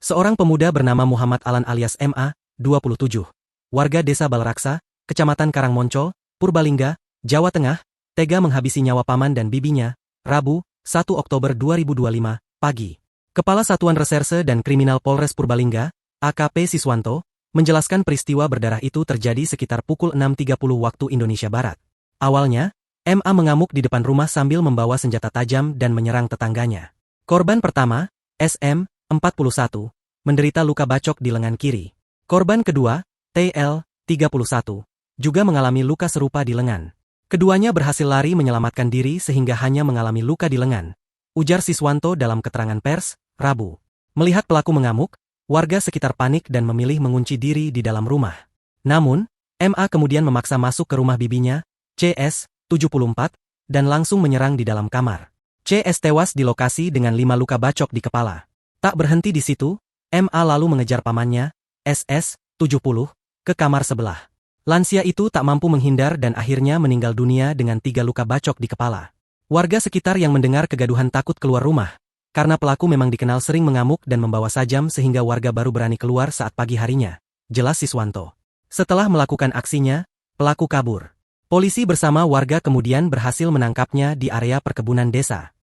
Seorang pemuda bernama Muhammad Alan alias MA, 27, warga desa Balraksa, Kecamatan Karangmoncol, Purbalingga, Jawa Tengah, tega menghabisi nyawa paman dan bibinya, Rabu, 1 Oktober 2025, pagi. Kepala Satuan Reserse dan Kriminal Polres Purbalingga, AKP Siswanto, menjelaskan peristiwa berdarah itu terjadi sekitar pukul 6.30 waktu Indonesia Barat. Awalnya, MA mengamuk di depan rumah sambil membawa senjata tajam dan menyerang tetangganya. Korban pertama, SM, 41, menderita luka bacok di lengan kiri. Korban kedua, TL, 31, juga mengalami luka serupa di lengan. Keduanya berhasil lari menyelamatkan diri sehingga hanya mengalami luka di lengan, ujar Siswanto dalam keterangan pers, Rabu. Melihat pelaku mengamuk, warga sekitar panik dan memilih mengunci diri di dalam rumah. Namun, MA kemudian memaksa masuk ke rumah bibinya, CS, 74, dan langsung menyerang di dalam kamar. CS tewas di lokasi dengan 5 luka bacok di kepala. Tak berhenti di situ, MA lalu mengejar pamannya, SS, 70, ke kamar sebelah. Lansia itu tak mampu menghindar dan akhirnya meninggal dunia dengan 3 luka bacok di kepala. Warga sekitar yang mendengar kegaduhan takut keluar rumah, karena pelaku memang dikenal sering mengamuk dan membawa sajam sehingga warga baru berani keluar saat pagi harinya, jelas Siswanto. Setelah melakukan aksinya, pelaku kabur. Polisi bersama warga kemudian berhasil menangkapnya di area perkebunan desa.